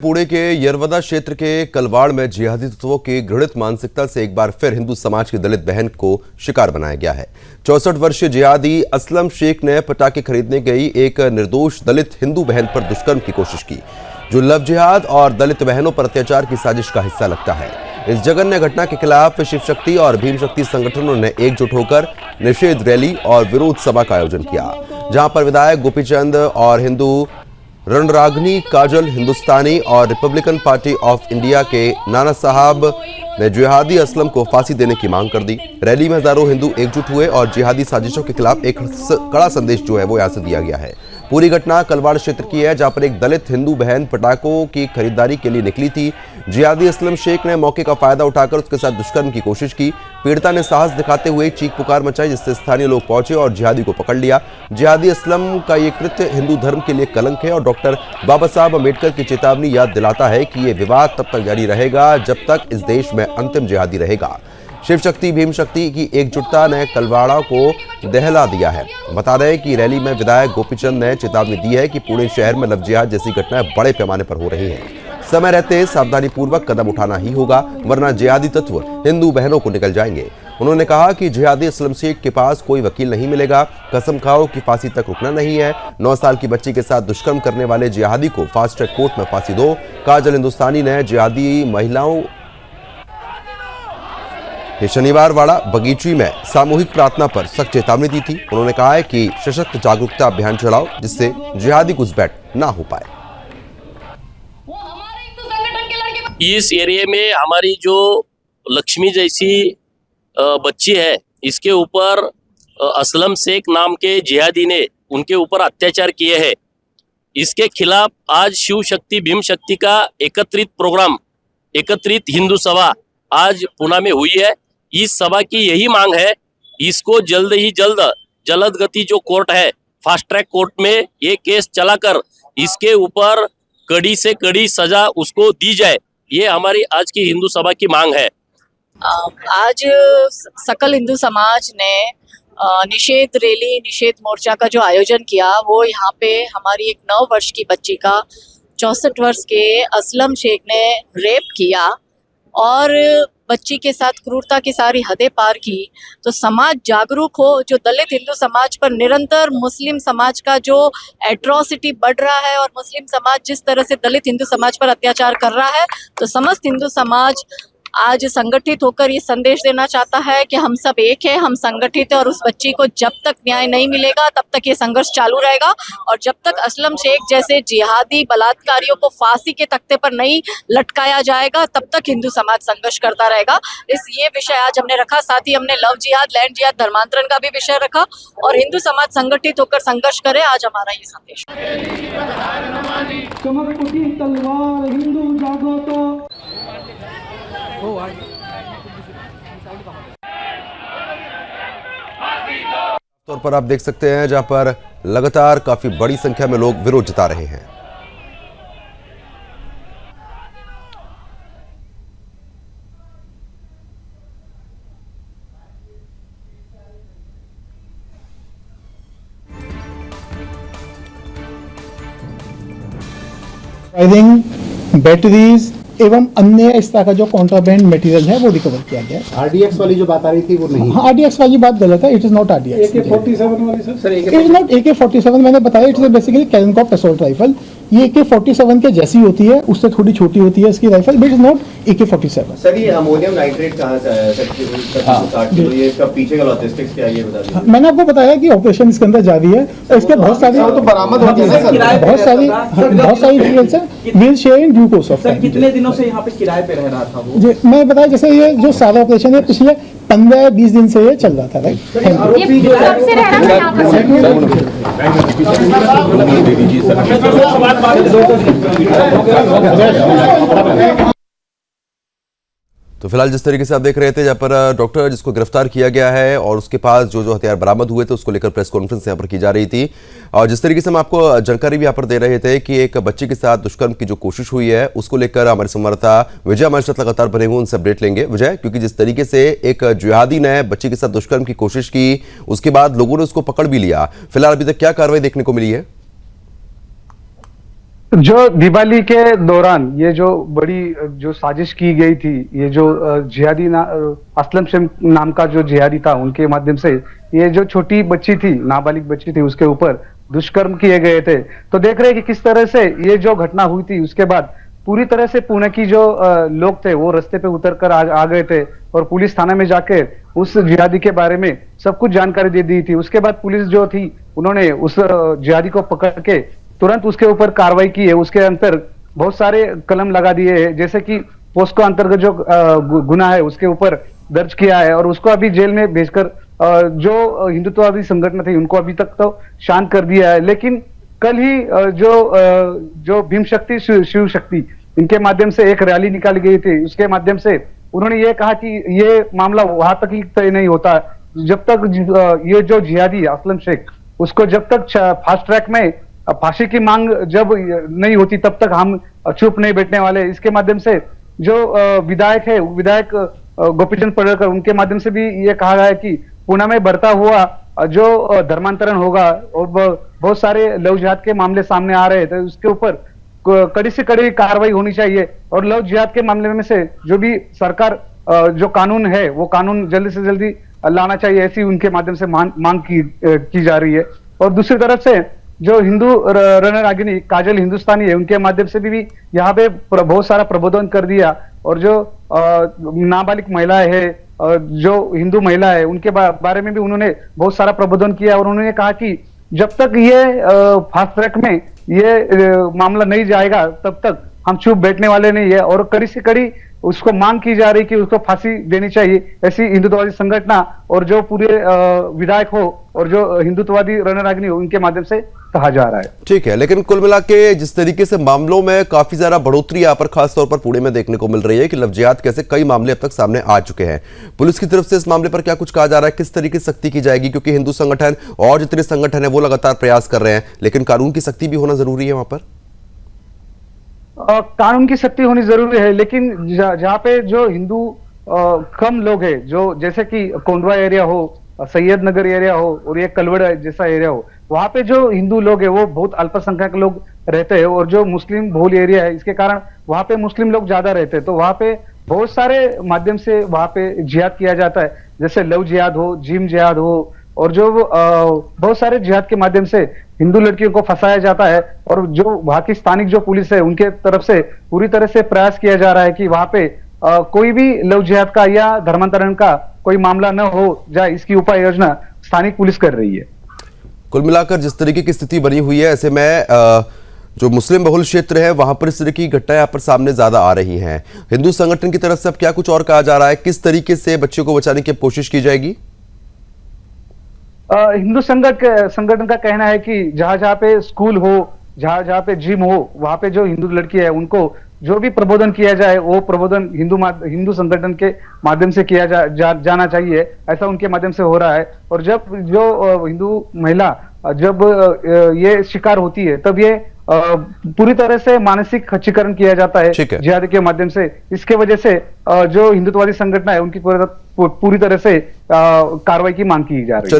पुणे के यरवदा क्षेत्र के कलवाड़ में जिहादी तत्वों की घृणित मानसिकता से एक बार फिर हिंदू समाज की दलित बहन को शिकार बनाया गया है। 64 वर्षीय जिहादी असलम शेख ने पटाखे खरीदने गई एक निर्दोष दलित हिंदू बहन पर दुष्कर्म की कोशिश की, जो लव जिहाद और दलित बहनों पर अत्याचार की साजिश का हिस्सा लगता है। इस जघन्य घटना के खिलाफ शिव शक्ति और भीम शक्ति संगठनों ने एकजुट होकर निषेध रैली और विरोध सभा का आयोजन किया, जहां पर विधायक गोपीचंद और हिंदू रणरागिनी काजल, हिंदुस्तानी और रिपब्लिकन पार्टी ऑफ इंडिया के नाना साहब ने जिहादी असलम को फांसी देने की मांग कर दी। रैली में हजारों हिंदू एकजुट हुए और जिहादी साजिशों के खिलाफ एक कड़ा संदेश जो है वो यहां से दिया गया है। पूरी घटना कलवाड़ क्षेत्र की है, जहां पर एक दलित हिंदू बहन पटाखों की खरीदारी के लिए निकली थी। जिहादी असलम शेख ने मौके का फायदा उठाकर उसके साथ दुष्कर्म की कोशिश की। पीड़िता ने साहस दिखाते हुए चीख पुकार मचाई, जिससे स्थानीय लोग पहुंचे और जिहादी को पकड़ लिया। जिहादी असलम का ये कृत्य हिंदू धर्म के लिए कलंक है और डॉक्टर बाबा साहब अम्बेडकर की चेतावनी याद दिलाता है कि ये विवाद तब तक जारी रहेगा जब तक इस देश में अंतिम जिहादी रहेगा। शिव शक्ति भीम शक्ति की एकजुटता ने कलवाड़ा को दहला दिया है। बता दें कि रैली में विधायक गोपीचंद ने चेतावनी दी है कि पुणे शहर में लव जिहाद जैसी घटनाएं बड़े पैमाने पर हो रही हैं। समय रहते सावधानी पूर्वक कदम उठाना ही होगा, वरना जिहादी तत्व हिंदू बहनों को निकल जाएंगे। उन्होंने कहा कि जिहादी असलम शेख के पास कोई वकील नहीं मिलेगा, कसम खाओ की फांसी तक रुकना नहीं है। 9 साल की बच्ची के साथ दुष्कर्म करने वाले जिहादी को फास्ट ट्रैक कोर्ट में फांसी दो। काजल हिंदुस्तानी ने जिहादी महिलाओं शनिवार वाड़ा बगीची में सामूहिक प्रार्थना पर सख्त चेतावनी दी थी। उन्होंने कहा है कि सशक्त जागरूकता अभियान चलाओ, जिससे जिहादी घुसपैठ ना हो पाए। इस एरिया में हमारी जो लक्ष्मी जैसी बच्ची है, इसके ऊपर असलम शेख नाम के जिहादी ने उनके ऊपर अत्याचार किए हैं। इसके खिलाफ आज शिव शक्ति भीम शक्ति का एकत्रित प्रोग्राम, एकत्रित हिंदू सभा आज पुणे में हुई है। इस सभा की यही मांग है, इसको जल्द ही जल्द जल्द गति जो कोर्ट है, फास्ट ट्रैक कोर्ट में ये केस चलाकर इसके ऊपर कड़ी से कड़ी सजा उसको दी जाए। ये हमारी आज की हिंदू सभा की मांग है। आज सकल हिंदू समाज ने निषेध रैली, निषेध मोर्चा का जो आयोजन किया, वो यहाँ पे हमारी एक 9 वर्ष की बच्ची का 64 वर्ष के असलम शेख ने रेप किया और बच्ची के साथ क्रूरता की सारी हदें पार की। तो समाज जागरूक हो। जो दलित हिंदू समाज पर निरंतर मुस्लिम समाज का जो एट्रोसिटी बढ़ रहा है और मुस्लिम समाज जिस तरह से दलित हिंदू समाज पर अत्याचार कर रहा है, तो समस्त हिंदू समाज आज संगठित होकर ये संदेश देना चाहता है कि हम सब एक है, हम संगठित है और उस बच्ची को जब तक न्याय नहीं मिलेगा तब तक ये संघर्ष चालू रहेगा। और जब तक असलम शेख जैसे जिहादी बलात्कारियों को फांसी के तख्ते पर नहीं लटकाया जाएगा, तब तक हिंदू समाज संघर्ष करता रहेगा। ये विषय आज हमने रखा। साथ ही हमने लव जिहाद, लैंड जिहाद, धर्मांतरण का भी विषय रखा और हिंदू समाज संगठित होकर संघर्ष करे। आज हमारा ये संदेश। तौर पर आप देख सकते हैं, जहां पर लगातार काफी बड़ी संख्या में लोग विरोध जता रहे हैं। आई थिंक बैटरीज एवं अन्य इस तरह का जो कॉन्ट्राबैंड मटेरियल है वो रिकवर किया गया है। आरडीएक्स वाली जो बात आ रही थी वो नहीं। हाँ, आरडीएक्स वाली बात गलत है। It is not RDX. AK-47 वाली sir, it is not AK-47। मैंने बताया it is basically Kalashnikov assault rifle. ये AK-47 के जैसी होती है, उससे थोड़ी छोटी होती है इसकी rifle, but is not AK-47। Sir ये अमोनियम नाइट्रेट कहाँ से आया सर? ये इसका पीछे का लॉजिस्टिक्स क्या है ये बता दीजिए। मैंने आपको बताया कि ऑपरेशन इसके अंदर जारी है और इसके बहुत सारी तो बरामद हो गया सर, बहुत सारी डिटेल्स है। Will share in due course of time. कितने दिनों से यहाँ पे किराए पे रह रहा था वो? मैं बताया जैसे ये जो सारा ऑपरेशन है पिछले 15-20 दिन से ये चल रहा था, राइट? तो फिलहाल जिस तरीके से आप देख रहे थे, जहां पर डॉक्टर जिसको गिरफ्तार किया गया है और उसके पास जो हथियार बरामद हुए थे उसको लेकर प्रेस कॉन्फ्रेंस यहां पर की जा रही थी। और जिस तरीके से हम आपको जानकारी भी यहां पर दे रहे थे कि एक बच्ची के साथ दुष्कर्म की जो कोशिश हुई है, उसको लेकर हमारे संवाददाता विजय हमारे साथ लगातार बने हुए, उनसे अपडेट लेंगे। विजय, क्योंकि जिस तरीके से एक जिहादी ने बच्ची के साथ दुष्कर्म की कोशिश की, उसके बाद लोगों ने उसको पकड़ भी लिया, फिलहाल अभी तक क्या कार्रवाई देखने को मिली है? जो दिवाली के दौरान ये जो बड़ी जो साजिश की गई थी, ये जो असलम शेख नाम का जो जिहादी था, उनके माध्यम से ये जो छोटी बच्ची थी, नाबालिग बच्ची थी, उसके ऊपर दुष्कर्म किए गए थे। तो देख रहे हैं कि किस तरह से ये जो घटना हुई थी, उसके बाद पूरी तरह से पुणे की जो लोग थे वो रास्ते पे उतर कर आ गए थे और पुलिस थाना में जाकर उस जिहादी के बारे में सब कुछ जानकारी दे दी थी। उसके बाद पुलिस जो थी उन्होंने उस जिहादी को पकड़ के तुरंत उसके ऊपर कार्रवाई की है। उसके अंतर बहुत सारे कलम लगा दिए हैं, जैसे कि पोस्को अंतर्गत जो गुनाह है उसके ऊपर दर्ज किया है और उसको अभी जेल में भेजकर जो हिंदुत्ववादी संगठन थे उनको अभी तक तो शांत कर दिया है। लेकिन कल ही जो भीम शक्ति शिव शक्ति इनके माध्यम से एक रैली निकाली गई थी, उसके माध्यम से उन्होंने ये कहा कि ये मामला वहां तक ही तय नहीं होता जब तक ये जो जिहादी असलम शेख उसको जब तक फास्ट ट्रैक में फांसी की मांग जब नहीं होती तब तक हम चुप नहीं बैठने वाले। इसके माध्यम से जो विधायक है, विधायक गोपीचंद पडळकर, उनके माध्यम से भी ये कहा गया है कि पुणे में बढ़ता हुआ जो धर्मांतरण होगा और बहुत सारे लव जिहाद के मामले सामने आ रहे थे, उसके ऊपर कड़ी से कड़ी कार्रवाई होनी चाहिए और लव जिहाद के मामले में से जो भी सरकार जो कानून है वो कानून जल्दी से जल्दी लाना चाहिए, ऐसी उनके माध्यम से मांग की जा रही है। और दूसरी तरफ से जो हिंदू रणरागिनी काजल हिंदुस्तानी है, उनके माध्यम से भी यहाँ पे बहुत सारा प्रबोधन कर दिया और जो नाबालिग महिलाएं है, जो हिंदू महिला है, उनके बारे में भी उन्होंने बहुत सारा प्रबोधन किया और उन्होंने कहा कि जब तक ये फास्ट ट्रैक में ये मामला नहीं जाएगा तब तक हम चुप बैठने वाले नहीं है और कड़ी से कड़ी उसको मांग की जा रही कि उसको फांसी देनी चाहिए। ऐसी हिंदुत्ववादी संगठन और जो पूरे विधायक हो और जो हिंदुत्ववादी रणरागिनी हो, उनके माध्यम से कहा जा रहा है। ठीक है, लेकिन कुल मिला के जिस तरीके से मामलों में काफी ज्यादा बढ़ोतरी यहाँ पर खासतौर पर पुणे में देखने को मिल रही है कि लव जिहाद कैसे कई मामले अब तक सामने आ चुके हैं, पुलिस की तरफ से इस मामले पर क्या कुछ कहा जा रहा है, किस तरीके से सख्ती की जाएगी? क्योंकि हिंदू संगठन और जितने संगठन है वो लगातार प्रयास कर रहे हैं, लेकिन कानून की सख्ती भी होना जरूरी है वहां पर। कानून की सख्ती होनी जरूरी है, लेकिन जहाँ पे जो हिंदू कम लोग हैं, जो जैसे कि कोंडवा एरिया हो, सैयद नगर एरिया हो और ये कलवड़ जैसा एरिया हो, वहां पे जो हिंदू लोग हैं वो बहुत अल्पसंख्यक लोग रहते हैं और जो मुस्लिम बहुल एरिया है इसके कारण वहां पे मुस्लिम लोग ज्यादा रहते हैं। तो वहां पे बहुत सारे माध्यम से वहां पे जिहाद किया जाता है, जैसे लव जिहाद हो, जिम जिहाद हो और जो बहुत सारे जिहाद के माध्यम से हिंदू लड़कियों को फंसाया जाता है और जो वहां की स्थानिक जो पुलिस है उनके तरफ से पूरी तरह से प्रयास किया जा रहा है कि वहां पे कोई भी लव जिहाद का या धर्मांतरण का कोई मामला न हो जाए, इसकी उपाय योजना स्थानिक पुलिस कर रही है। कुल मिलाकर जिस तरीके की स्थिति बनी हुई है, ऐसे में जो मुस्लिम बहुल क्षेत्र है वहां पर इस तरह की घटनाएं यहाँ पर सामने ज्यादा आ रही हैं। हिंदू संगठन की तरफ से अब क्या कुछ और कहा जा रहा है, किस तरीके से बच्चों को बचाने की कोशिश की जाएगी? हिंदू संगठन का कहना है कि जहां पे स्कूल हो, जहां पे जिम हो, वहां पे जो हिंदू लड़की है उनको जो भी प्रबोधन किया जाए वो प्रबोधन हिंदू संगठन के माध्यम से किया जाना चाहिए, ऐसा उनके माध्यम से हो रहा है। और जब जो हिंदू महिला जब ये शिकार होती है तब ये पूरी तरह से मानसिक खच्चीकरण किया जाता है जिहाद के माध्यम से। इसके वजह से जो हिंदुत्ववादी संगठन है उनकी पूरी तरह से कार्रवाई की मांग की जा रही है।